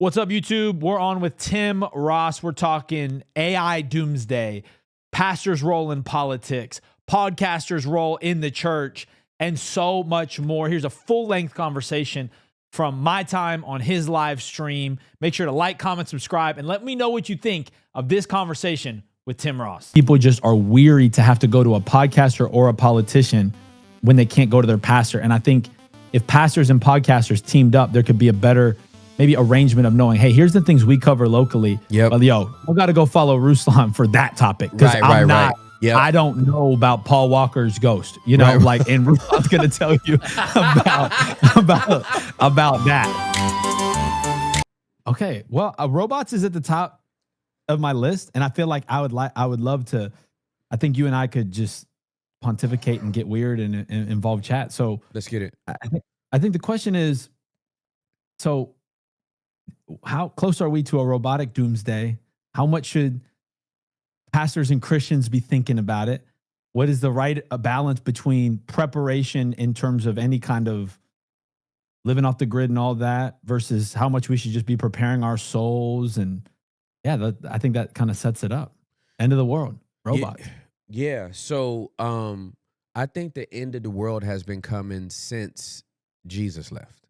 What's up, YouTube? We're on with Tim Ross. We're talking AI doomsday, pastors' role in politics, podcasters' role in the church, and so much more. Here's a full-length conversation from my time on his live stream. Make sure to like, comment, subscribe, and let me know what you think of this conversation with Tim Ross. People just are weary to have to go to a podcaster or a politician when they can't go to their pastor. And I think if pastors and podcasters teamed up, there could be a better maybe arrangement of knowing, hey, here's the things we cover locally. Yep. Well, yo, I got to go follow Ruslan for that topic because Right. Yep. I don't know about Paul Walker's ghost, you know, like, and Ruslan's going to tell you about that. Okay, well, robots is at the top of my list, and I feel like I would love to. I think you and I could just pontificate and get weird and involve chat. So let's get it. I think the question is, so how close are we to a robotic doomsday? How much should pastors and Christians be thinking about it? What is the right balance between preparation in terms of any kind of living off the grid and all that versus how much we should just be preparing our souls? And yeah, I think that kind of sets it up. End of the world, robots. Yeah. So I think the end of the world has been coming since Jesus left.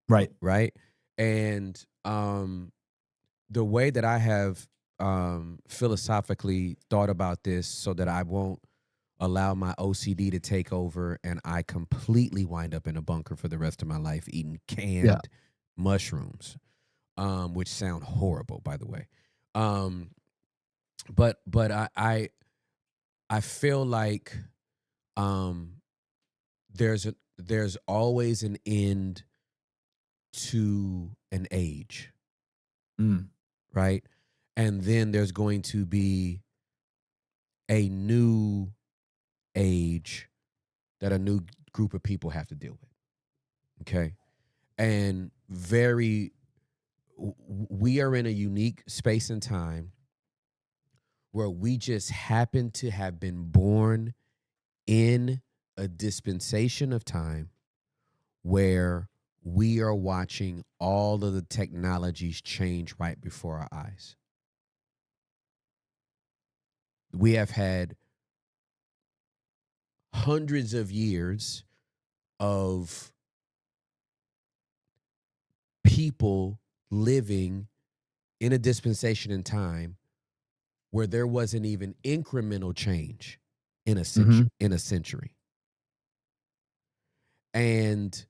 Right. And the way that I have philosophically thought about this so that I won't allow my OCD to take over and I completely wind up in a bunker for the rest of my life eating canned mushrooms, which sound horrible, by the way. But I feel like there's always an end to an age, right? And then there's going to be a new age that a new group of people have to deal with, okay? And we are in a unique space and time where we just happen to have been born in a dispensation of time where we are watching all of the technologies change right before our eyes. We have had hundreds of years of people living in a dispensation in time where there wasn't even incremental change in a century. And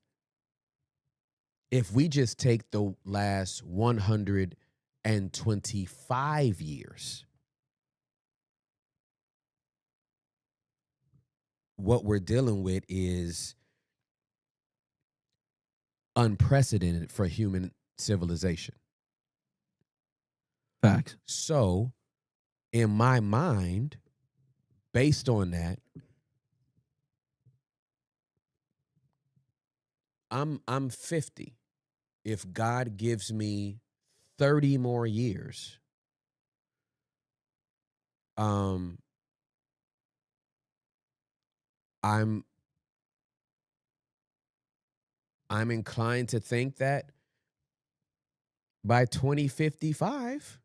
if we just take the last 125 years, what we're dealing with is unprecedented for human civilization. Facts. So, in my mind, based on that, I'm 50. If God gives me 30 more years, I'm inclined to think that by 2055,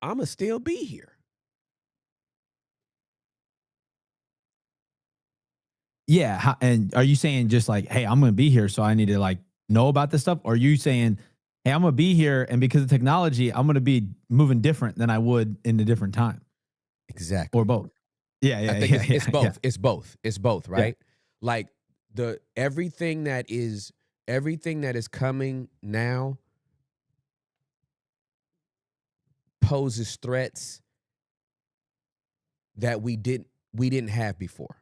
I'ma still be here. Yeah. And are you saying just like, hey, I'm going to be here, so I need to like know about this stuff? Or are you saying, hey, I'm going to be here, and because of technology, I'm going to be moving different than I would in a different time? Exactly. Or both? Yeah. I think it's both. Yeah. It's both, right? Yeah. Like everything that is coming now poses threats that we didn't have before.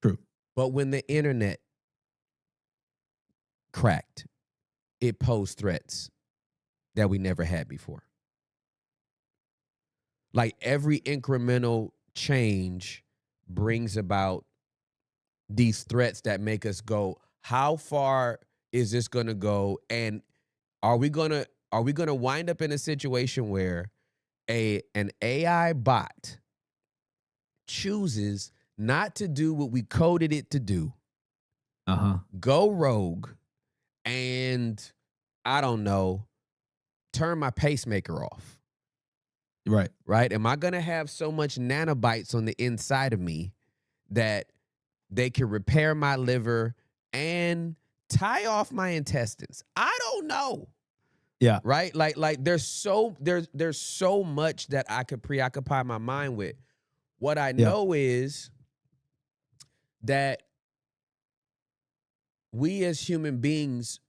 True. But when the internet cracked, it posed threats that we never had before. Like every incremental change brings about these threats that make us go, how far is this going to go? And are we going to wind up in a situation where an AI bot chooses not to do what we coded it to do, go rogue, and I don't know, turn my pacemaker off. Right. Right? Am I going to have so much nanobites on the inside of me that they can repair my liver and tie off my intestines? I don't know. Yeah. Right? Like there's so much that I could preoccupy my mind with. What I know is that we as human beings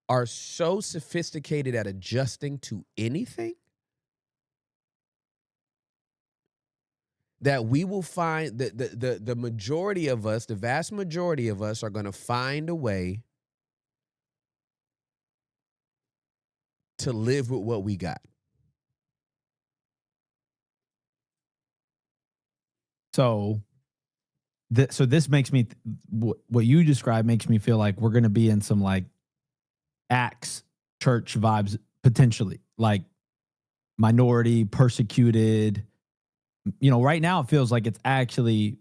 are so sophisticated at adjusting to anything that we will find that the majority of us, the vast majority of us, are going to find a way to live with what we got. So this makes me what you described makes me feel like we're going to be in some like Acts church vibes potentially, like minority, persecuted. You know, right now it feels like it's actually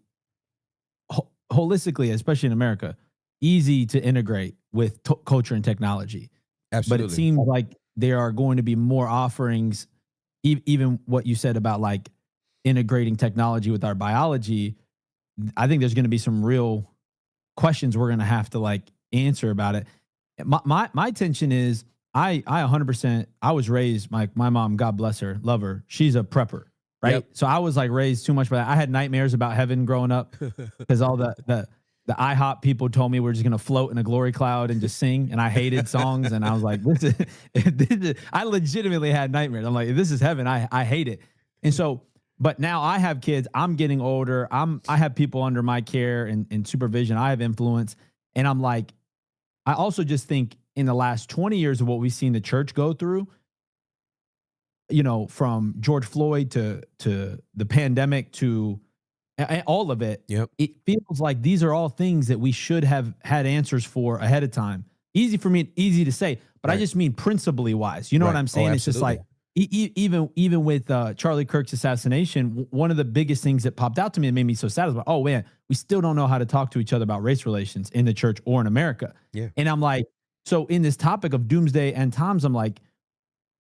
holistically, especially in America, easy to integrate with culture and technology. Absolutely. But it seems like there are going to be more offerings, even what you said about like integrating technology with our biology. I think there's going to be some real questions we're going to have to like answer about it. My tension is I 100%, I was raised, my mom, God bless her, love her. She's a prepper, right? Yep. So I was like raised too much by that. I had nightmares about heaven growing up because all the IHOP people told me we're just going to float in a glory cloud and just sing. And I hated songs. And I was like, this is I legitimately had nightmares. I'm like, if this is heaven, I hate it. And so, but now I have kids, I'm getting older. I have people under my care and supervision. I have influence. And I'm like, I also just think in the last 20 years of what we've seen the church go through, you know, from George Floyd to the pandemic to all of it, it feels like these are all things that we should have had answers for ahead of time. Easy for me, easy to say, but I just mean principally wise. You know what I'm saying? It's just like, even with Charlie Kirk's assassination, one of the biggest things that popped out to me and made me so sad was like, oh man, we still don't know how to talk to each other about race relations in the church or in America. Yeah. And I'm like, so in this topic of doomsday end times, I'm like,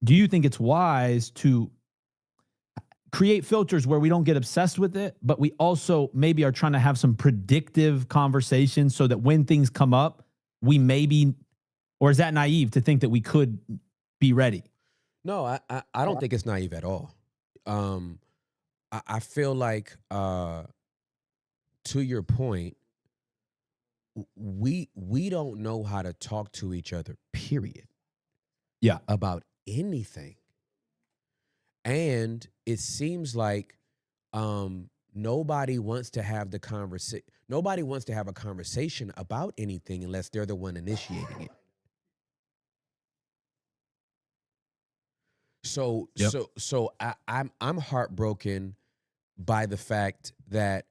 do you think it's wise to create filters where we don't get obsessed with it, but we also maybe are trying to have some predictive conversations so that when things come up, we maybe, or is that naive to think that we could be ready? No, I don't think it's naive at all. I feel like, to your point, we don't know how to talk to each other, period. Yeah. About anything. And it seems like nobody wants to have the conversation. Nobody wants to have a conversation about anything unless they're the one initiating it. So I'm heartbroken by the fact that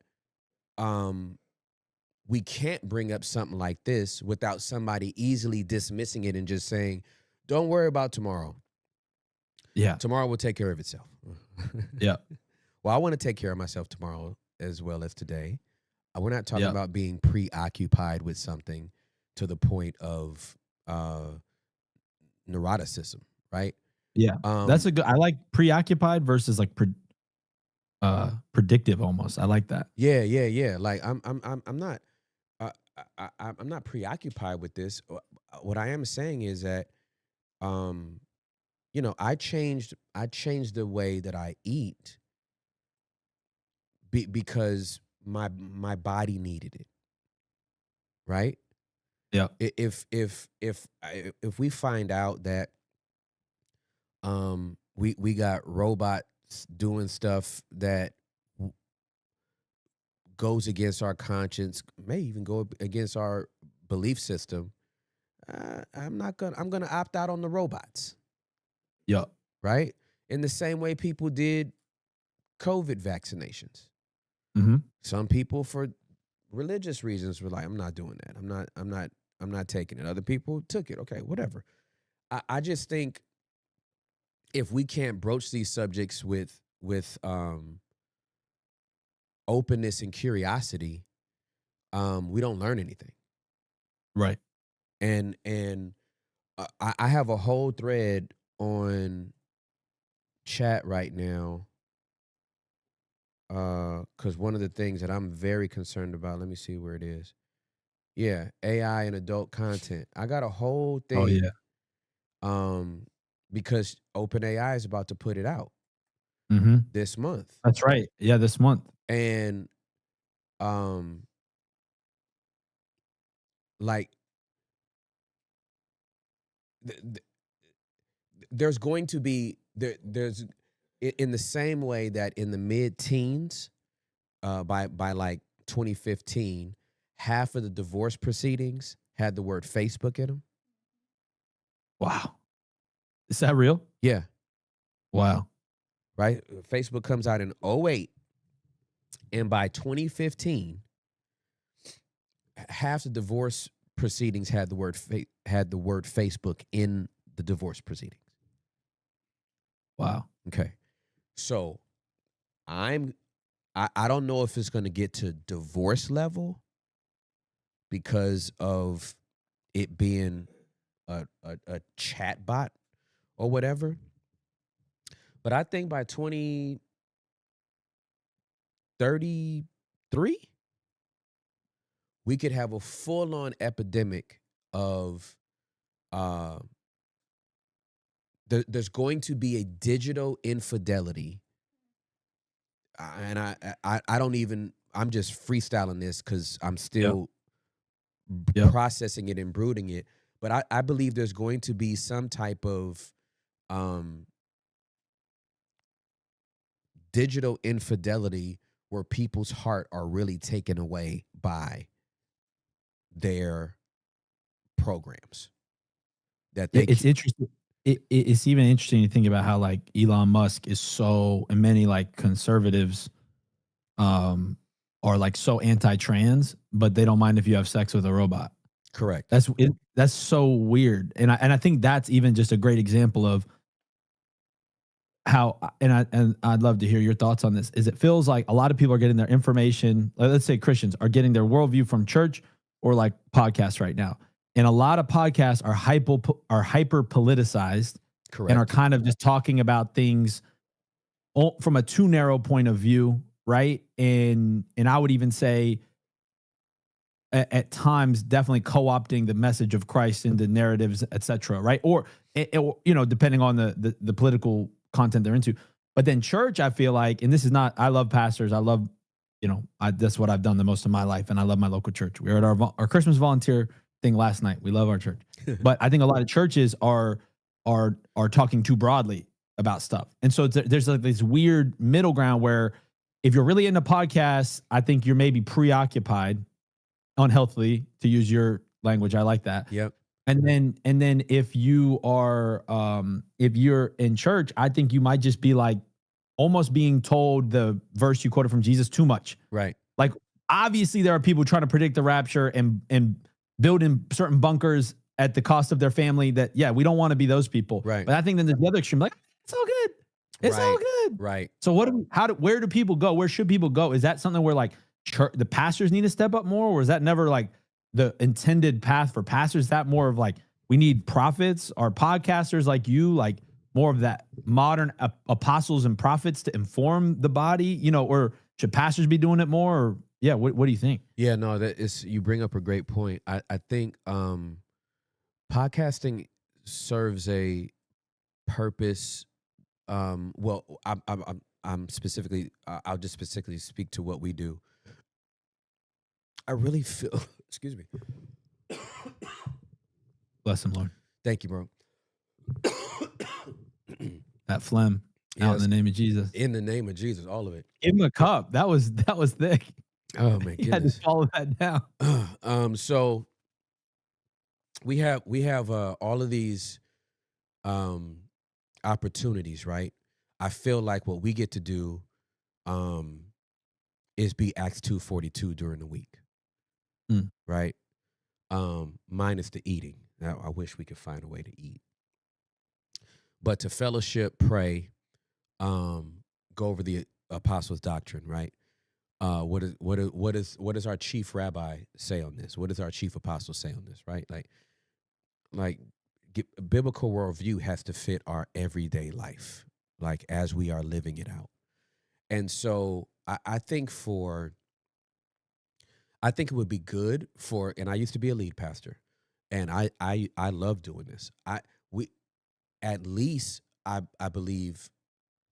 we can't bring up something like this without somebody easily dismissing it and just saying, "Don't worry about tomorrow. Yeah. Tomorrow will take care of itself." Yeah. Well, I want to take care of myself tomorrow as well as today. We're not talking about being preoccupied with something to the point of neuroticism, right? Yeah. That's a good, I like preoccupied versus like predictive almost. I like that. Yeah. Like I'm not I'm not preoccupied with this. What I am saying is that you know, I changed the way that I eat because my body needed it. Right? Yeah. If we find out that we got robots doing stuff that goes against our conscience, may even go against our belief system, I'm gonna opt out on the robots. Yeah. Right? In the same way people did COVID vaccinations. Mm-hmm. Some people, for religious reasons, were like, "I'm not doing that. I'm not taking it." Other people took it. Okay, whatever. I just think if we can't broach these subjects with openness and curiosity, we don't learn anything. Right. And I have a whole thread on chat right now, because one of the things that I'm very concerned about, let me see where it is. Yeah, AI and adult content. I got a whole Oh thing, yeah. because OpenAI is about to put it out Mm-hmm. this month. That's right. Yeah, this month. And like th- th- there's going to be there's in the same way that in the mid-teens, by like 2015, half of the divorce proceedings had the word Facebook in them. Wow. Is that real? Yeah, Wow. right. Facebook comes out in '08, and by 2015, half the divorce proceedings had the word Facebook in the divorce proceedings. Wow. Okay, so I don't know if it's going to get to divorce level because of it being a chat bot or whatever. But I think by 2033, we could have a full-on epidemic of there's going to be a digital infidelity. And I don't even, I'm just freestyling this because I'm still processing it and brooding it. But I believe there's going to be some type of digital infidelity where people's heart are really taken away by their programs that they It's interesting. It's even interesting to think about how like Elon Musk is so, and many like conservatives are like so anti-trans, but they don't mind if you have sex with a robot. correct. That's so weird. And I think that's even just a great example of how, and I'd love to hear your thoughts on this, is it feels like a lot of people are getting their information, let's say Christians are getting their worldview from church or like podcasts right now. And a lot of podcasts are hyper politicized, Correct. and are kind of just talking about things from a too narrow point of view, right? And I would even say at times definitely co-opting the message of Christ into narratives, etc., right? Or depending on the political content they're into. But then church, I feel like, and this is not, I love pastors. I love, that's what I've done the most of my life, and I love my local church. We were at our Christmas volunteer thing last night. We love our church. But I think a lot of churches are talking too broadly about stuff. And so there's like this weird middle ground where if you're really into podcasts, I think you're maybe preoccupied unhealthily, to use your language. I like that. Yep. And then if you are if you're in church, I think you might just be like almost being told the verse you quoted from Jesus too much. Right. Like obviously there are people trying to predict the rapture and building certain bunkers at the cost of their family that, yeah, we don't want to be those people. Right. But I think then there's the other extreme, like, it's all good. It's all good. Right. So where do people go? Where should people go? Is that something where like the pastors need to step up more, or is that never like the intended path for pastors? Is that more of like, we need prophets or podcasters like you, like more of that modern apostles and prophets to inform the body, or should pastors be doing it more? Or yeah, what do you think? Yeah, no, you bring up a great point. I think podcasting serves a purpose. Well, I'm specifically, I'll just specifically speak to what we do. I really feel, excuse me. Bless him, Lord. Thank you, bro. That phlegm, out in the name of Jesus. In the name of Jesus, all of it. Give him a cup. That was thick. Oh my You had to goodness. follow that down. So we have all of these opportunities, right? I feel like what we get to do is be Acts 2:42 during the week. Right? Minus the eating. Now, I wish we could find a way to eat. But to fellowship, pray, go over the apostles' doctrine, right? What does our chief rabbi say on this? What does our chief apostle say on this? Right, like biblical worldview has to fit our everyday life, like as we are living it out. And so I think it would be good for, and I used to be a lead pastor, and I love doing this. We at least I believe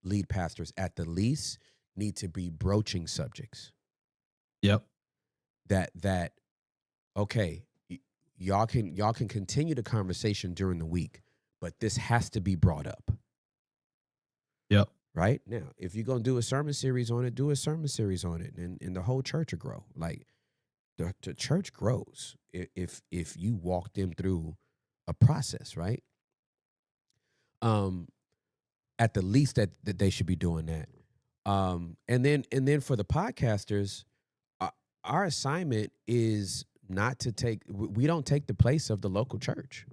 lead pastors at the least need to be broaching subjects. Yep. That okay, y'all can continue the conversation during the week, but this has to be brought up. Yep. Right? Now, if you're going to do a sermon series on it, do a sermon series on it, and the whole church will grow. Like, the church grows if you walk them through a process, right? At the least that they should be doing that. And then for the podcasters, our assignment is not to we don't take the place of the local church.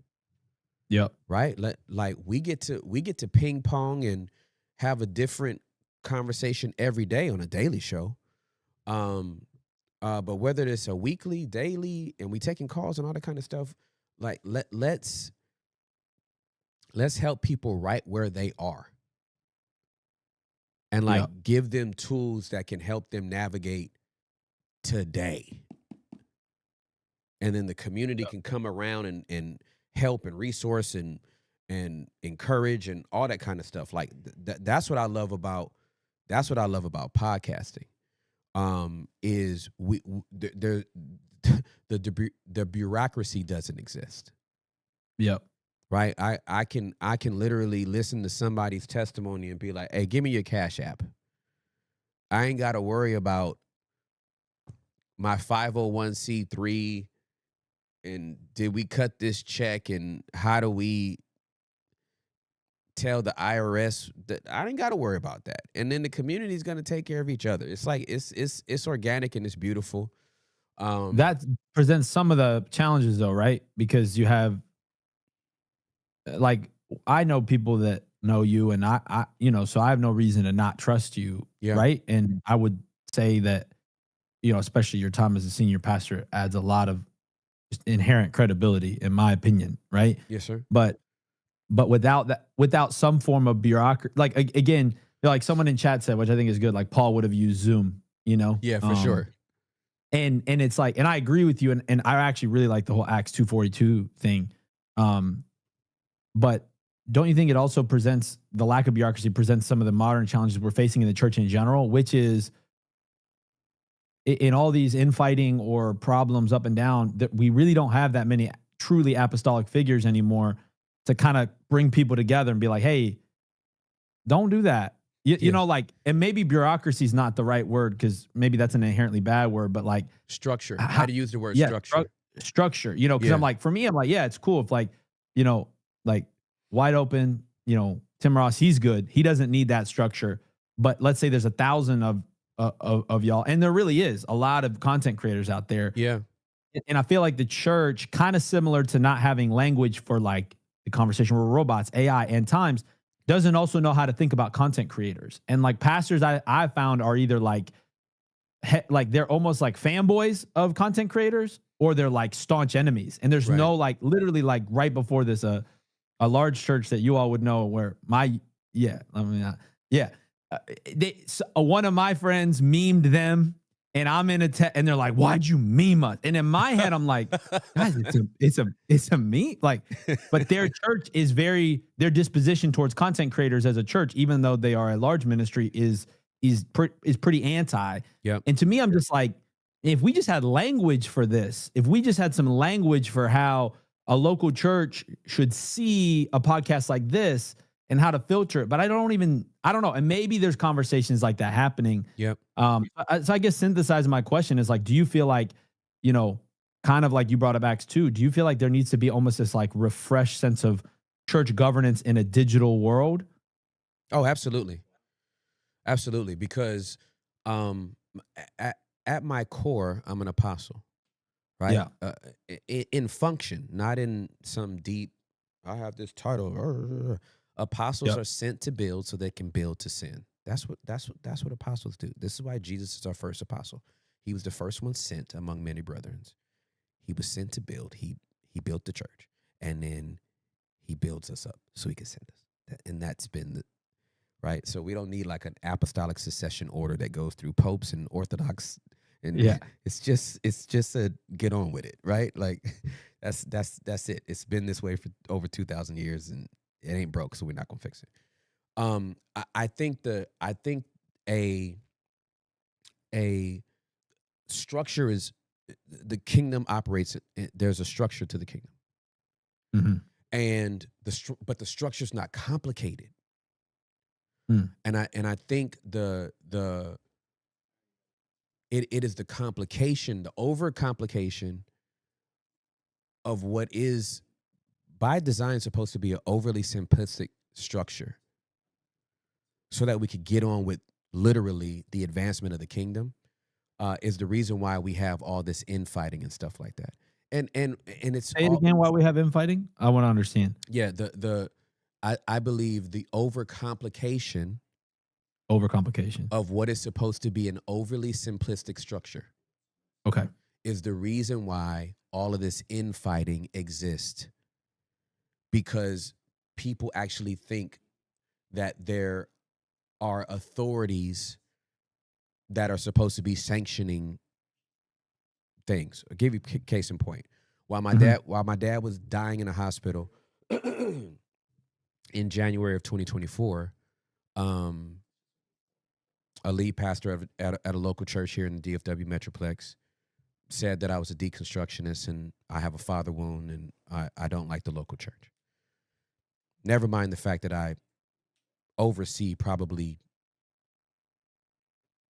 Yep. Right? Like we get to ping pong and have a different conversation every day on a daily show. But whether it's a weekly, daily, and we taking calls and all that kind of stuff, like let's help people right where they are. And give them tools that can help them navigate today. And then the community can come around and help and resource and encourage and all that kind of stuff. Like that's what I love about podcasting. Is the bureaucracy doesn't exist. Yep. Right. I can literally listen to somebody's testimony and be like, hey, give me your Cash App. I ain't got to worry about my 501c3 and did we cut this check and how do we tell the IRS that I ain't got to worry about that. And then the community is going to take care of each other. It's like it's organic and it's beautiful. That presents some of the challenges though, right? Because you have, like, I know people that know you and I so I have no reason to not trust you. Yeah. Right. And I would say that, especially your time as a senior pastor adds a lot of just inherent credibility, in my opinion. Right. Yes, sir. But without some form of bureaucracy, like again, like someone in chat said, which I think is good, like Paul would have used Zoom, Yeah, for sure. And it's like, and I agree with you. And I actually really like the whole Acts 2:42 thing. But don't you think it also presents, the lack of bureaucracy presents some of the modern challenges we're facing in the church in general, which is in all these infighting or problems up and down, that we really don't have that many truly apostolic figures anymore to kind of bring people together and be like, hey, don't do that. You know, like, and maybe bureaucracy is not the right word because maybe that's an inherently bad word, but like structure, how to use the word structure. Structure, because I'm like, for me, I'm like, yeah, it's cool if like, like wide open, Tim Ross, he's good. He doesn't need that structure. But let's say there's 1,000 of y'all, and there really is a lot of content creators out there. Yeah. And I feel like the church, kind of similar to not having language for like the conversation with robots, AI, and times, doesn't also know how to think about content creators. And like pastors I found are either like they're almost like fanboys of content creators, or they're like staunch enemies. And there's no, like, literally, like right before this, a large church that you all would know where one of my friends memed them, and I'm in and they're like, why'd you meme us? And in my head, I'm like, guys, it's a meme. Like, but their church is their disposition towards content creators as a church, even though they are a large ministry, is pretty anti. Yep. And to me, I'm just like, if we just had language for this, if we just had some language for how a local church should see a podcast like this and how to filter it. But I don't know. And maybe there's conversations like that happening. Yep. So I guess synthesizing my question is like, do you feel like, kind of like you brought up Acts 2, do you feel like there needs to be almost this like refreshed sense of church governance in a digital world? Oh, absolutely. Absolutely. Because at my core, I'm an apostle, right? Yeah. In function, not in some deep, I have this title. Apostles are sent to build so they can build to sin. That's what apostles do. This is why Jesus is our first apostle. He was the first one sent among many brethren. He was sent to build. He built the church, and then he builds us up so he can send us. And that's been the right. So we don't need like an apostolic succession order that goes through popes and Orthodox. And it's just a get on with it, right? Like that's it. It's been this way for over 2,000 years, and it ain't broke, so we're not gonna fix it. I think a structure is the kingdom operates. There's a structure to the kingdom, and but the structure's not complicated. And I think it is the complication, the overcomplication of what is by design supposed to be an overly simplistic structure, so that we could get on with literally the advancement of the kingdom, is the reason why we have all this infighting and stuff like that. And it's say it again. Why we have infighting? I want to understand. Yeah, I believe the overcomplication of what is supposed to be an overly simplistic structure, okay, is the reason why all of this infighting exists, because people actually think that there are authorities that are supposed to be sanctioning things. I'll give you case in point. While my dad was dying in a hospital in January of 2024, a lead pastor at a local church here in the DFW Metroplex said that I was a deconstructionist and I have a father wound and I don't like the local church. Never mind the fact that I oversee probably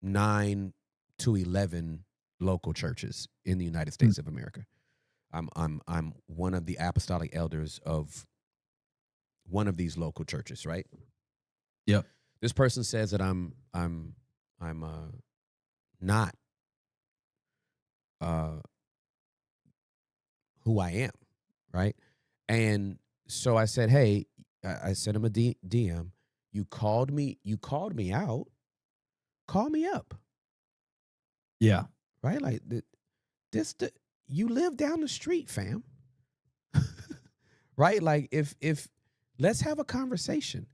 9 to 11 local churches in the United States of America. I'm one of the apostolic elders of one of these local churches, right? Yep. This person says that I'm not who I am, right? And so I said, hey, I sent him a DM. You called me out. Call me up. Yeah. Right? Like you live down the street, fam. Right? Like if let's have a conversation.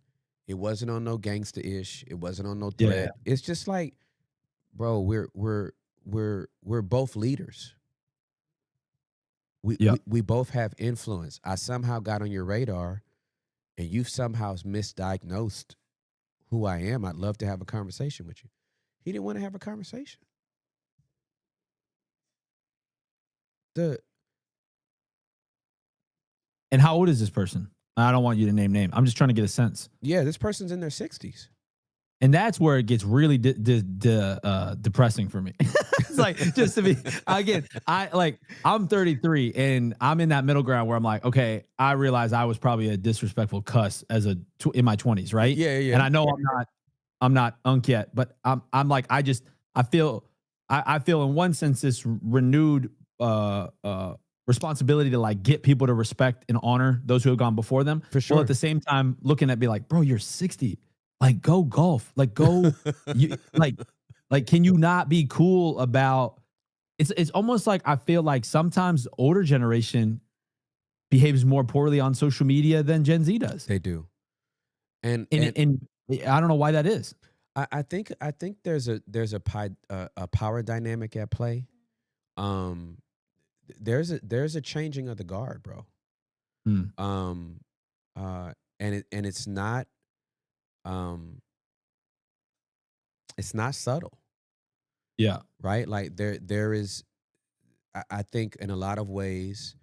It wasn't on no gangsta-ish. It wasn't on no threat. Yeah. It's just like, bro, we're both leaders. We both have influence. I somehow got on your radar and you've somehow misdiagnosed who I am. I'd love to have a conversation with you. He didn't want to have a conversation. And how old is this person? I don't want you to name. I'm just trying to get a sense. Yeah, this person's in their 60s. And that's where it gets really depressing for me. It's like, just to be, again, I'm 33 and I'm in that middle ground where I'm like, okay, I realize I was probably a disrespectful cuss in my 20s, right? Yeah. And I know I'm not unk yet, but I'm like, I feel in one sense this renewed responsibility to like get people to respect and honor those who have gone before them. For sure. Well, at the same time, looking at be like, bro, you're 60. Like, go golf. Like, go. Can you not be cool about? It's almost like I feel like sometimes the older generation behaves more poorly on social media than Gen Z does. They do, and I don't know why that is. I think there's a power dynamic at play. There's a changing of the guard, bro. And it's not subtle. Yeah. Right? Like there is, I think in a lot of ways,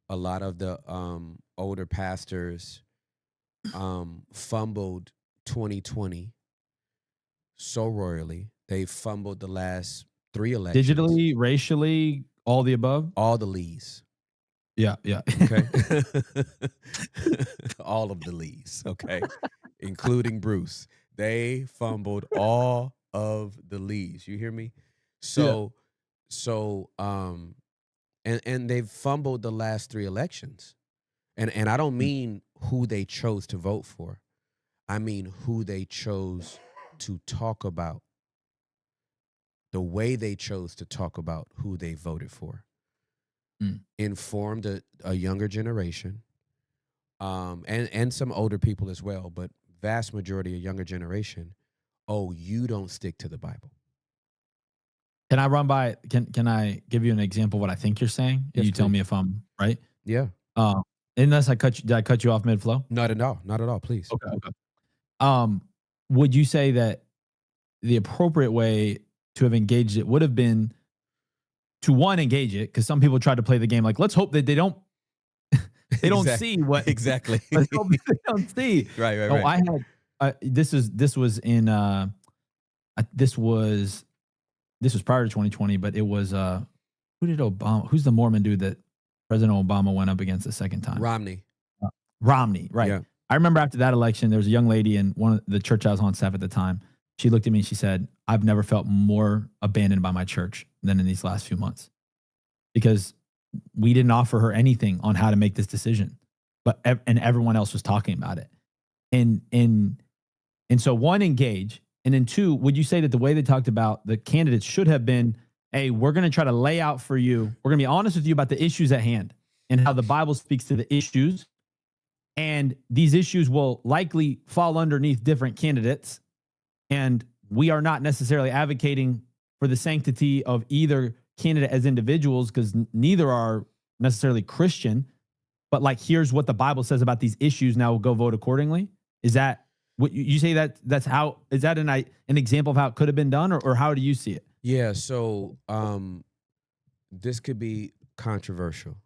a lot of the older pastors fumbled 2020 so royally. They fumbled the last 3 elections. Digitally, racially, all the above? All the lees. Yeah. Okay. All of the lees, okay? Including Bruce. They fumbled all of the lees. You hear me? And they've fumbled the last 3 elections. And I don't mean who they chose to vote for. I mean who they chose to talk about the way they chose to talk about who they voted for informed a younger generation, and some older people as well, but vast majority of younger generation. Oh, you don't stick to the Bible. Can I run by? Can I give you an example of what I think you're saying? Yes, You tell please. me if I'm right. Yeah. Unless did I cut you off mid flow? Not at all. Not at all. Please. Okay. Would you say that the appropriate way to have engaged it would have been to one, engage it? Because some people try to play the game like, let's hope that they don't see what exactly. let's hope they don't see. Right. Oh, I had this was in this was prior to 2020, but it was who did Obama? Who's the Mormon dude that President Obama went up against the second time? Romney, right? Yeah. I remember after that election, there was a young lady in one of the church I was on staff at the time. She looked at me and she said, "I've never felt more abandoned by my church than in these last few months," because we didn't offer her anything on how to make this decision, and everyone else was talking about it. And so one, engage. And then two, would you say that the way they talked about the candidates should have been, hey, we're going to try to lay out for you. We're going to be honest with you about the issues at hand and how the Bible speaks to the issues. And these issues will likely fall underneath different candidates. And we are not necessarily advocating for the sanctity of either candidate as individuals, because neither are necessarily Christian. But like, here's what the Bible says about these issues. Now we'll go vote accordingly. Is that what you say? That's how, is that an example of how it could have been done, or how do you see it? Yeah. So this could be controversial.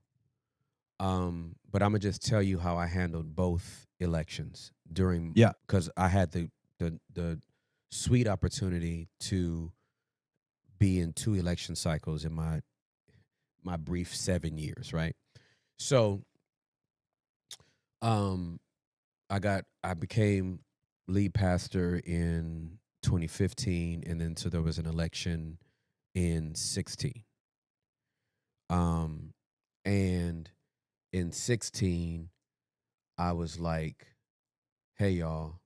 But I'm gonna just tell you how I handled both elections because I had the sweet opportunity to be in 2 election cycles in my brief 7 years, right? So I became lead pastor in 2015, and then so there was an election in 16. And in 16, I was like, hey, y'all,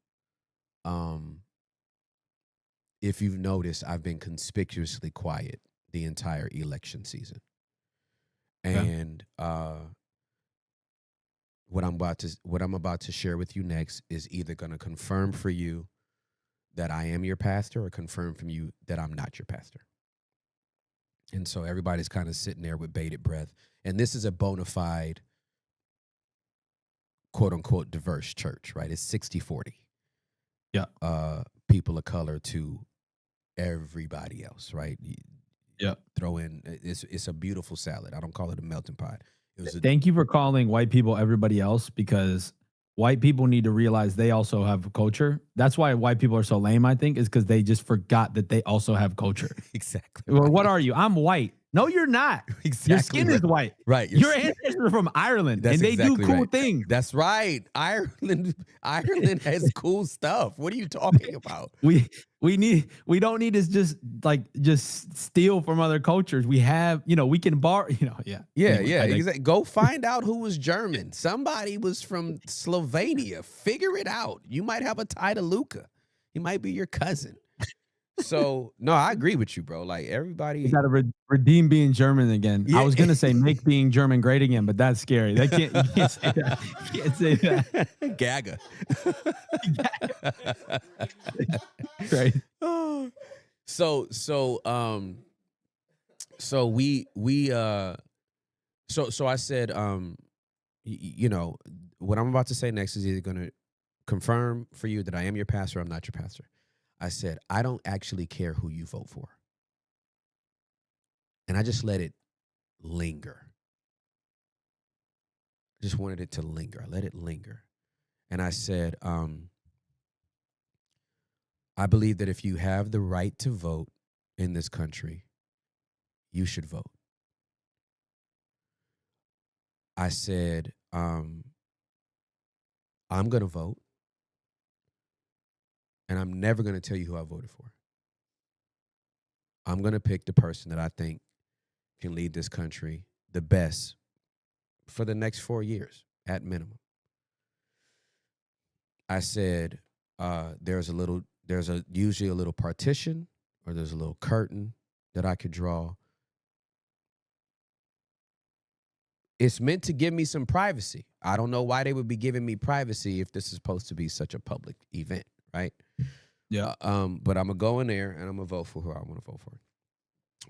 if you've noticed, I've been conspicuously quiet the entire election season. And what I'm about to share with you next is either going to confirm for you that I am your pastor or confirm from you that I'm not your pastor. And so everybody's kind of sitting there with bated breath. And this is a bona fide, quote unquote, diverse church, right? It's 60-40. Yeah. People of color to everybody else, right? Yeah. Throw in, it's a beautiful salad. I don't call it a melting pot. Thank you for calling white people everybody else, because white people need to realize they also have a culture. That's why white people are so lame, I think, is because they just forgot that they also have culture. Exactly. Well, what are you? I'm white. No, you're not. Exactly. Your skin is white. Right. Your ancestors are from Ireland, and they exactly do cool right. things. That's right. Ireland has cool stuff. What are you talking about? We don't need to just steal from other cultures. We have, we can borrow, Yeah. Anyway, Exactly. Go find out who was German. Somebody was from Slovenia. Figure it out. You might have a tie to Luca. He might be your cousin. So, no, I agree with you, bro. Like, everybody... You got to redeem being German again. Yeah. I was going to say make being German great again, but that's scary. You can't say that. You can't say that. Gaga. Right. So I said, what I'm about to say next is either going to confirm for you that I am your pastor or I'm not your pastor. I said, I don't actually care who you vote for. And I just let it linger. I just wanted it to linger. I let it linger. And I said, I believe that if you have the right to vote in this country, you should vote. I said, I'm going to vote. And I'm never going to tell you who I voted for. I'm going to pick the person that I think can lead this country the best for the next 4 years at minimum. I said, there's a little there's usually a little partition or there's a little curtain that I could draw. It's meant to give me some privacy. I don't know why they would be giving me privacy if this is supposed to be such a public event, right? Yeah. But I'm going to go in there and I'm going to vote for who I want to vote for.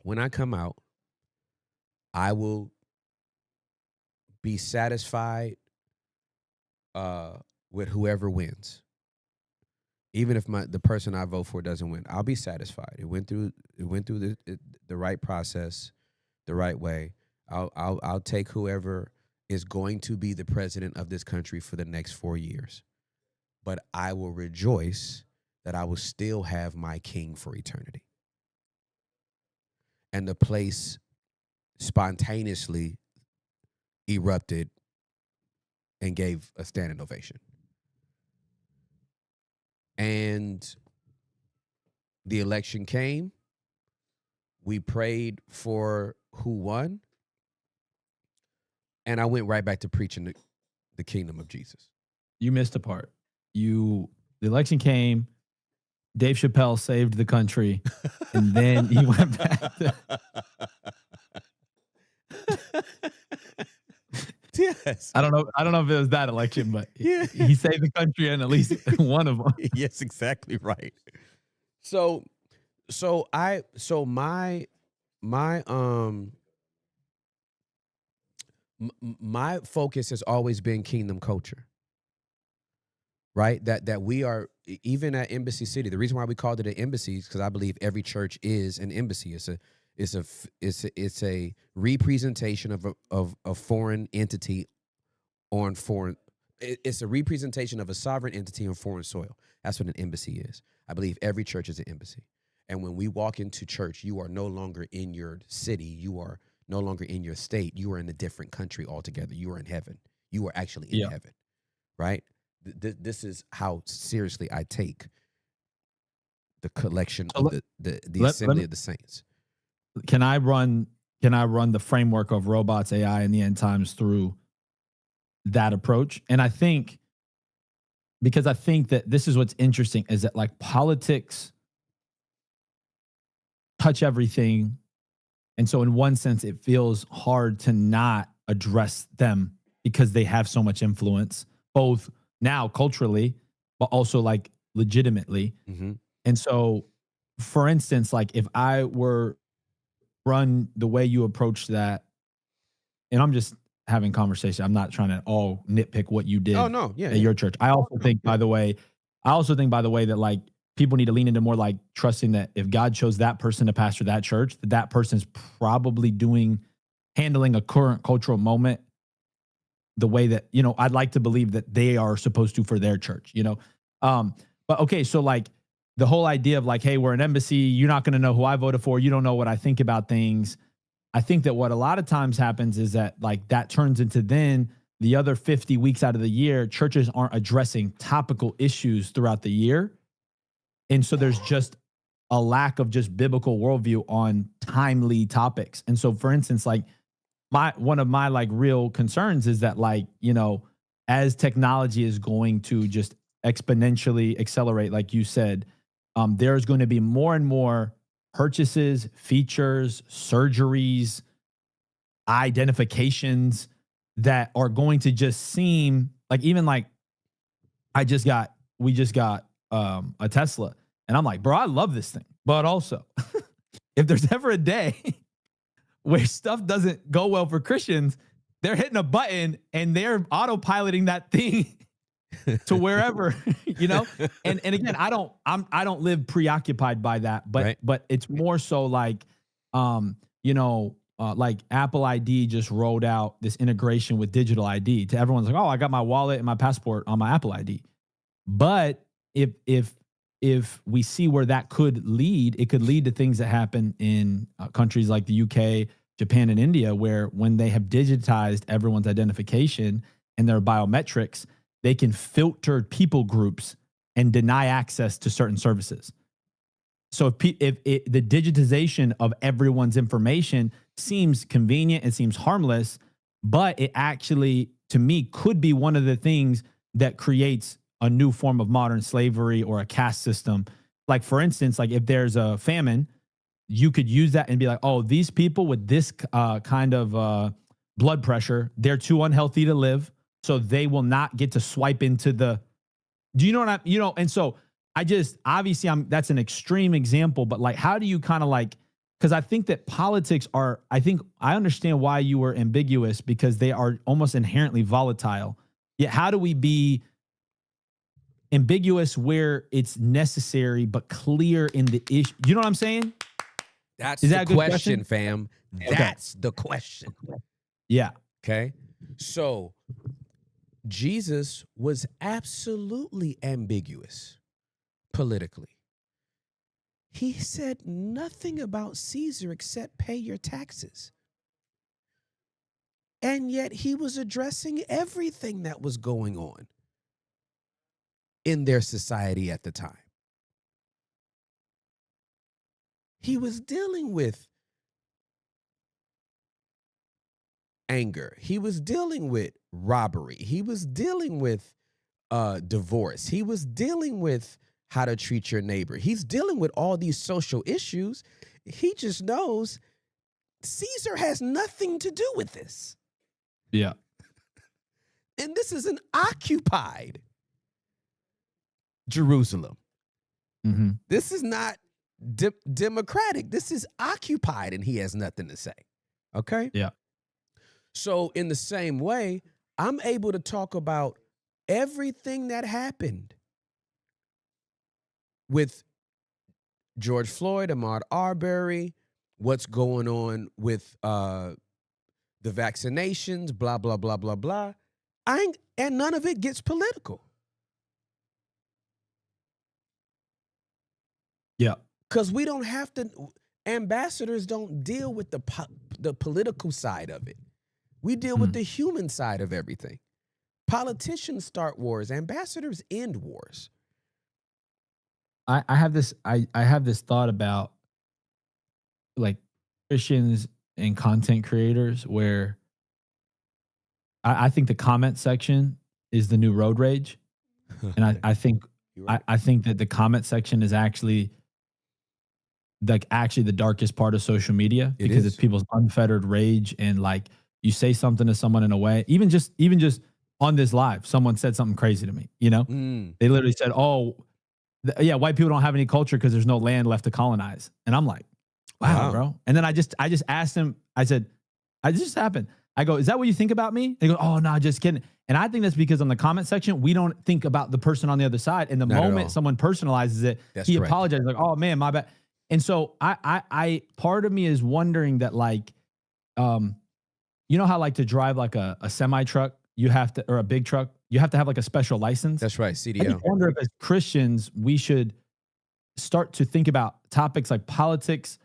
When I come out, I will be satisfied with whoever wins. Even if the person I vote for doesn't win, I'll be satisfied. It went through the right process, the right way. I'll take whoever is going to be the president of this country for the next 4 years. But I will rejoice that I will still have my king for eternity. And the place spontaneously erupted and gave a standing ovation. And the election came. We prayed for who won. And I went right back to preaching the kingdom of Jesus. You missed a part. The election came. Dave Chappelle saved the country, and then he went back to... Yes. I don't know if it was that election, but yeah. He saved the country in at least one of them. Yes, exactly right. So my focus has always been kingdom culture. Right? That we are, even at Embassy City, the reason why we called it an embassy is because I believe every church is an embassy. It's a representation of a foreign entity on foreign. It's a representation of a sovereign entity on foreign soil. That's what an embassy is. I believe every church is an embassy. And when we walk into church, you are no longer in your city. You are no longer in your state. You are in a different country altogether. You are in heaven. You are actually in heaven. Right? This is how seriously I take the collection of the assembly of the saints. Can I run the framework of robots, AI, and the end times through that approach? And I think that this is what's interesting is that like politics touch everything. And so in one sense, it feels hard to not address them because they have so much influence, both now culturally, but also like legitimately. Mm-hmm. And so, for instance, like if I were run the way you approach that, and I'm just having conversation, I'm not trying to all nitpick what you did at your church. I also think, by the way, that like people need to lean into more like trusting that if God chose that person to pastor that church, that person's probably handling a current cultural moment the way that, I'd like to believe that they are supposed to for their church, but okay. So like the whole idea of like, hey, we're an embassy. You're not going to know who I voted for. You don't know what I think about things. I think that what a lot of times happens is that like that turns into then the other 50 weeks out of the year, churches aren't addressing topical issues throughout the year. And so there's just a lack of just biblical worldview on timely topics. And so for instance, like one of my like real concerns is that like, as technology is going to just exponentially accelerate, like you said, there's going to be more and more purchases, features, surgeries, identifications that are going to just seem like, even like we just got a Tesla, and I'm like, bro, I love this thing. But also if there's ever a day where stuff doesn't go well for Christians, they're hitting a button and they're autopiloting that thing to wherever, and again, I don't live preoccupied by that, but, right. But it's more so like, like Apple ID just rolled out this integration with digital ID to everyone's like, oh, I got my wallet and my passport on my Apple ID. But if we see where that could lead, it could lead to things that happen in countries like the UK, Japan, and India, where when they have digitized everyone's identification and their biometrics, they can filter people groups and deny access to certain services. So if the digitization of everyone's information seems convenient, it seems harmless, but it actually, to me, could be one of the things that creates a new form of modern slavery or a caste system like, for instance, like if there's a famine, you could use that and be like, oh, these people with this kind of blood pressure, they're too unhealthy to live. So they will not get to swipe into the, do you know what I, and so obviously that's an extreme example, but like, how do you kind of like, because I think that politics I understand why you were ambiguous, because they are almost inherently volatile. Yet how do we be ambiguous where it's necessary, but clear in the issue? You know what I'm saying? Is that the question, fam? That's the question. Yeah. Okay. So Jesus was absolutely ambiguous politically. He said nothing about Caesar except pay your taxes. And yet he was addressing everything that was going on in their society at the time. He was dealing with anger. He was dealing with robbery. He was dealing with divorce. He was dealing with how to treat your neighbor. He's dealing with all these social issues. He just knows Caesar has nothing to do with this. Yeah. And this is an occupied Jerusalem. Mm-hmm. This is not democratic. This is occupied, and he has nothing to say. Okay? Yeah. So in the same way, I'm able to talk about everything that happened with George Floyd, Ahmaud Arbery, what's going on with the vaccinations, blah, blah, blah, blah, blah. And none of it gets political. Yeah. Because we don't have to, ambassadors don't deal with the political side of it. We deal with the human side of everything. Politicians start wars, ambassadors end wars. I have this thought about like Christians and content creators where I think the comment section is the new road rage. And I think Right. I think that the comment section is actually the darkest part of social media, because it's people's unfettered rage, and like you say something to someone in a way, even just on this live, someone said something crazy to me, They literally said, oh, white people don't have any culture because there's no land left to colonize. And I'm like, wow, bro. And then I just asked him, I said, this just happened. I go, is that what you think about me? They go, oh, no, just kidding. And I think that's because on the comment section, we don't think about the person on the other side. And the moment someone personalizes it, he apologizes, like, oh man, my bad. And so I part of me is wondering that, like, you know how like to drive like a semi truck, you have to, or a big truck, you have to have like a special license. That's right, CDL. I wonder if as Christians, we should start to think about topics like politics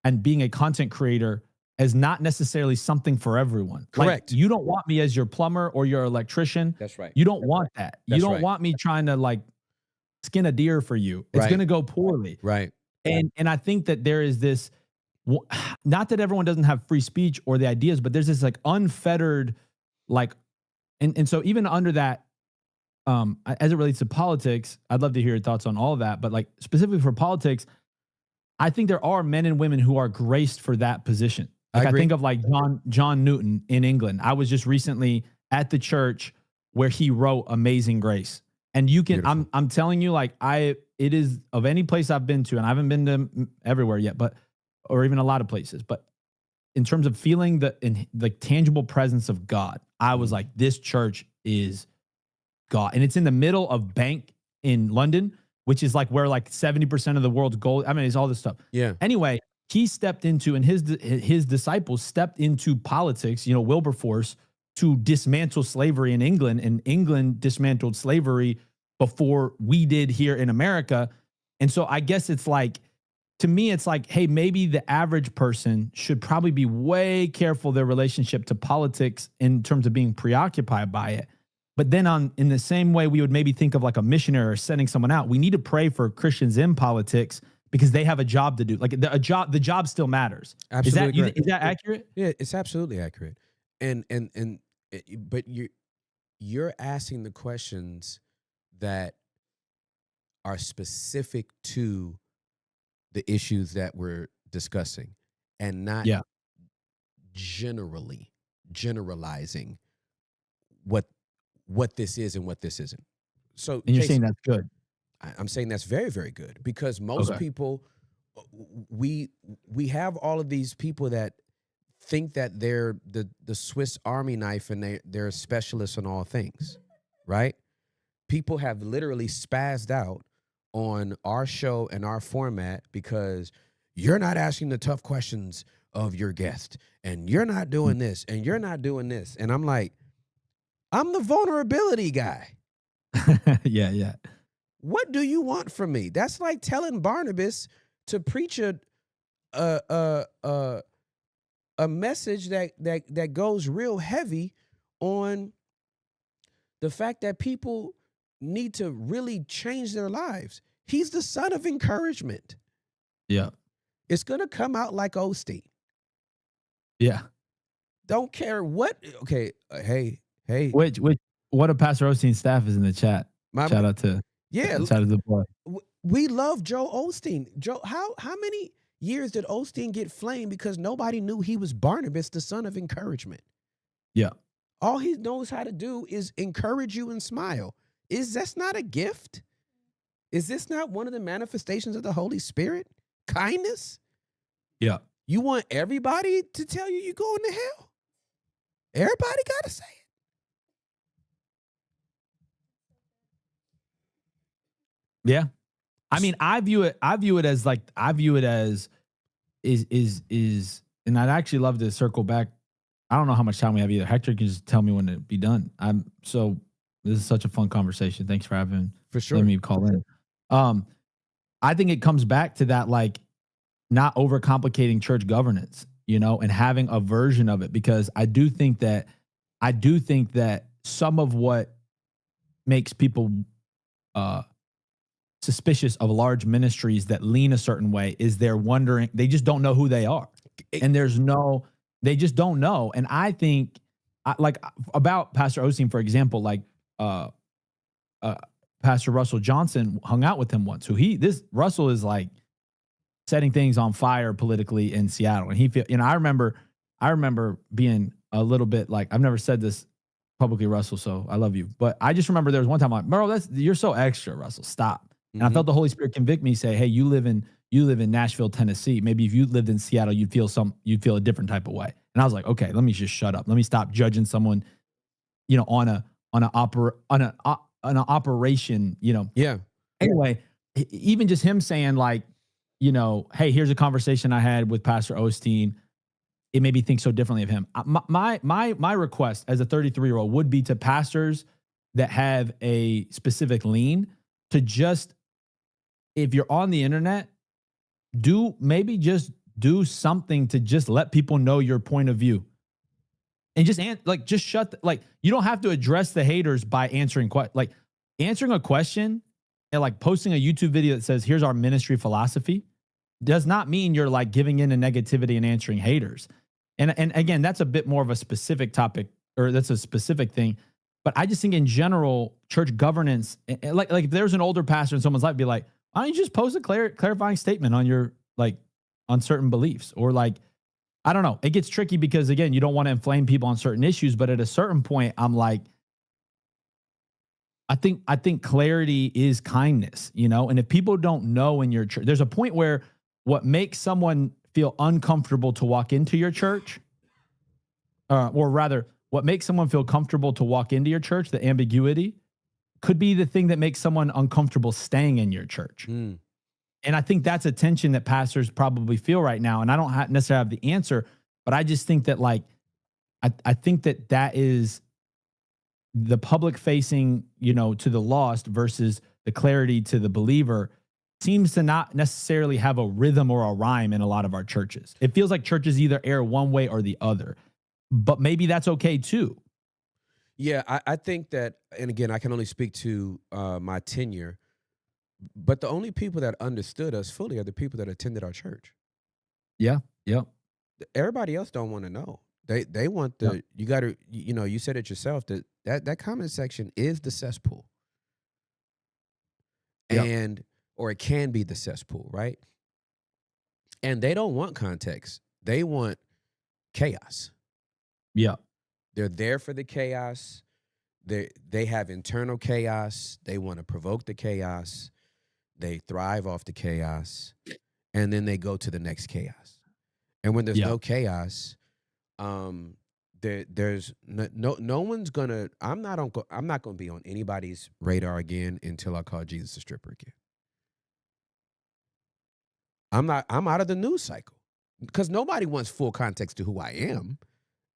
and being a content creator as not necessarily something for everyone. Correct. Like, you don't want me as your plumber or your electrician. That's right. You don't want that. You don't want me trying to like skin a deer for you. It's going to go poorly. Right. And I think that there is this, not that everyone doesn't have free speech or the ideas, but there's this like unfettered, like, and so even under that, as it relates to politics, I'd love to hear your thoughts on all of that. But like specifically for politics, I think there are men and women who are graced for that position. Like I think of like John Newton in England. I was just recently at the church where he wrote Amazing Grace. And you can, I'm telling you, like it is of any place I've been to, and I haven't been to everywhere yet, or even a lot of places, but in terms of feeling the tangible presence of God, I was like, this church is God. And it's in the middle of Bank in London, which is like where like 70% of the world's gold. I mean, it's all this stuff. Yeah. Anyway, he stepped into, and his disciples stepped into politics, Wilberforce, to dismantle slavery in England. And England dismantled slavery before we did here in America. And so I guess it's like, to me, it's like, hey, maybe the average person should probably be way careful their relationship to politics in terms of being preoccupied by it. But then in the same way, we would maybe think of like a missionary or sending someone out. We need to pray for Christians in politics because they have a job to do. Like the job still matters. Absolutely. Is that accurate? Yeah, it's absolutely accurate. But you're asking the questions that are specific to the issues that we're discussing, and not generalizing what this is and what this isn't. So, And you're saying Jason, that's good. I'm saying that's very, very good, because most people, we have all of these people that think that they're the Swiss Army knife and they're specialists in all things, right? People have literally spazzed out on our show and our format because you're not asking the tough questions of your guest, and you're not doing this, and you're not doing this. And I'm like, I'm the vulnerability guy. Yeah. What do you want from me? That's like telling Barnabas to preach a message that goes real heavy on the fact that people need to really change their lives. He's the son of encouragement. Yeah. It's going to come out like Osteen. Yeah. Don't care what. Okay. Hey. Which what of Pastor Osteen's staff is in the chat? Shout out to the boy. We love Joe Osteen. Joe, how many years did Osteen get flamed because nobody knew he was Barnabas, the son of encouragement? Yeah. All he knows how to do is encourage you and smile. Is this not a gift? Is this not one of the manifestations of the Holy Spirit? Kindness? Yeah. You want everybody to tell you you're going to hell? Everybody got to say it. Yeah. I mean, I view it as and I'd actually love to circle back. I don't know how much time we have either. Hector can just tell me when to be done. This is such a fun conversation. Thanks for letting me call in. I think it comes back to that, like, not overcomplicating church governance, and having a version of it, because I do think that some of what makes people suspicious of large ministries that lean a certain way is they just don't know who they are. And they just don't know. And I think about Pastor Osteen, for example, Pastor Russell Johnson hung out with him once. Russell is like setting things on fire politically in Seattle. And I remember being a little bit like, I've never said this publicly, Russell, so I love you. But I just remember there was one time I'm like, bro, you're so extra, Russell, stop. And I felt the Holy Spirit convict me, say, hey, you live in Nashville, Tennessee. Maybe if you lived in Seattle, you'd feel a different type of way. And I was like, okay, let me just shut up. Let me stop judging someone, on an operation, Yeah. Anyway, even just him saying, like, hey, here's a conversation I had with Pastor Osteen. It made me think so differently of him. My request as a 33-year-old would be to pastors that have a specific lean to just, if you're on the internet, just do something to just let people know your point of view. And just you don't have to address the haters by answering answering a question and like posting a YouTube video that says, here's our ministry philosophy, does not mean you're like giving in to negativity and answering haters. And again, that's a bit more of a specific topic, or that's a specific thing. But I just think in general, church governance, like if there's an older pastor in someone's life, be like, why don't you just post a clarifying statement on your, on certain beliefs? Or I don't know. It gets tricky because, again, you don't want to inflame people on certain issues. But at a certain point, I'm like, I think clarity is kindness, and if people don't know in your church, there's a point where what makes someone feel uncomfortable to walk into your church, or rather, what makes someone feel comfortable to walk into your church, the ambiguity, could be the thing that makes someone uncomfortable staying in your church. And I think that's a tension that pastors probably feel right now. And I don't necessarily have the answer, but I just think that I think that is the public facing, to the lost versus the clarity to the believer seems to not necessarily have a rhythm or a rhyme in a lot of our churches. It feels like churches either err one way or the other, but maybe that's okay too. Yeah, I think that, and again, I can only speak to my tenure, but the only people that understood us fully are the people that attended our church. Yeah. Everybody else don't want to know. They want you got to, you said it yourself, that comment section is the cesspool. and or it can be the cesspool, right? And they don't want context. They want chaos. Yeah. They're there for the chaos. They have internal chaos. They want to provoke the chaos. They thrive off the chaos. And then they go to the next chaos. And when there's no chaos, there's no one's gonna. I'm not gonna be on anybody's radar again until I call Jesus a stripper again. I'm out of the news cycle because nobody wants full context to who I am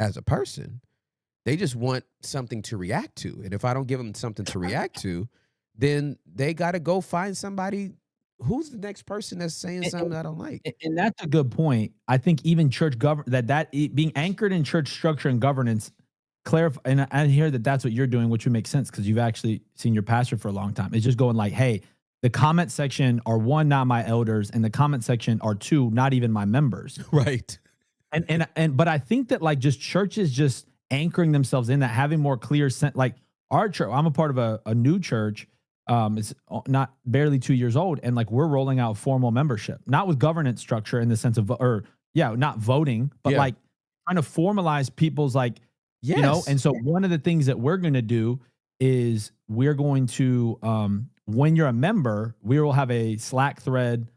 as a person. They just want something to react to. And if I don't give them something to react to, then they got to go find somebody. Who's the next person that's saying something I don't like? And that's a good point. I think even church being anchored in church structure and governance, clarify. And I hear that that's what you're doing, which would make sense because you've actually seen your pastor for a long time. It's just going like, hey, the comment section are 1, not my elders, and the comment section are 2, not even my members. Right. But I think that like just churches just anchoring themselves in that, having more clear sense. Like our church, I'm a part of a new church. It's not barely 2 years old, and like we're rolling out formal membership, not with governance structure in the sense of, not voting, but like trying to formalize people's like, you know. And so one of the things that we're going to do is we're going to, when you're a member, we will have a Slack thread.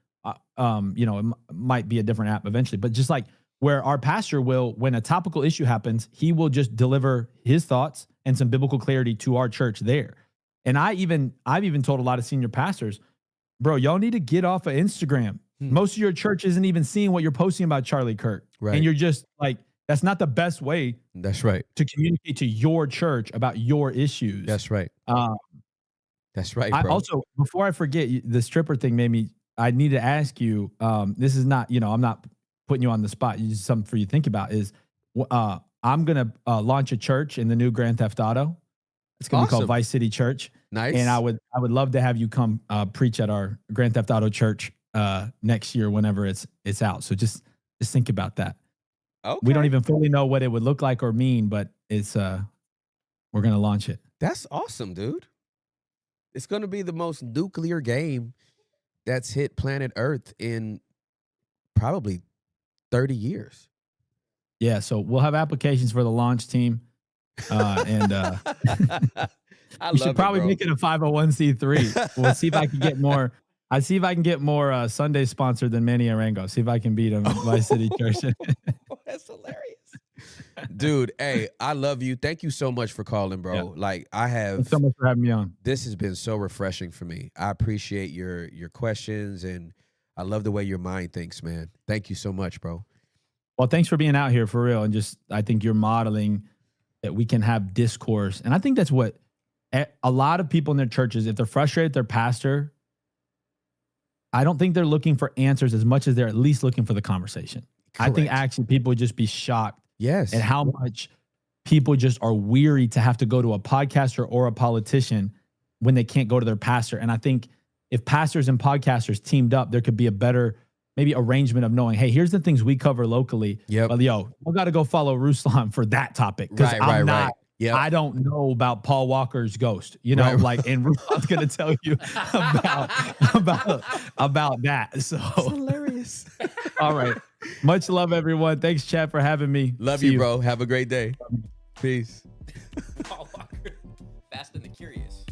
It might be a different app eventually, but just like where our pastor will, when a topical issue happens, he will just deliver his thoughts and some biblical clarity to our church there. And I've even told a lot of senior pastors, bro, y'all need to get off of Instagram. Most of your church isn't even seeing what you're posting about Charlie Kirk. Right. And you're just like, that's not the best way. That's right. To communicate to your church about your issues. That's right. That's right, bro. I also, before I forget, the stripper thing I need to ask you, this is not, I'm not putting you on the spot. It's just something for you to think about is, I'm going to launch a church in the new Grand Theft Auto. It's going to be called Vice City Church. Nice. And I would love to have you come preach at our Grand Theft Auto church next year whenever it's out. So just think about that. Okay. We don't even fully know what it would look like or mean, but it's we're going to launch it. That's awesome, dude. It's going to be the most nuclear game that's hit planet Earth in probably 30 years. Yeah, so we'll have applications for the launch team. You should probably make it a 501c3. We'll see if I can get more. I see if I can get more Sunday sponsored than Manny Arango. See if I can beat him at Vice City Church. That's hilarious, dude. Hey, I love you. Thank you so much for calling, bro. Yeah. Like I have. Thanks so much for having me on. This has been so refreshing for me. I appreciate your questions, and I love the way your mind thinks, man. Thank you so much, bro. Well, thanks for being out here for real, and just I think you're modeling that we can have discourse. And I think that's what a lot of people in their churches, if they're frustrated with their pastor, I don't think they're looking for answers as much as they're at least looking for the conversation. Correct. I think actually people would just be shocked at how much people just are weary to have to go to a podcaster or a politician when they can't go to their pastor. And I think if pastors and podcasters teamed up, there could be a better maybe arrangement of knowing, hey, here's the things we cover locally. Yep. But I got to go follow Ruslan for that topic. Because Right. Yep. I don't know about Paul Walker's ghost, and Ruslan's going to tell you about that. So that's hilarious. All right. Much love, everyone. Thanks, Chad, for having me. Love you, bro. Have a great day. Peace. Paul Walker, Fast and the Curious.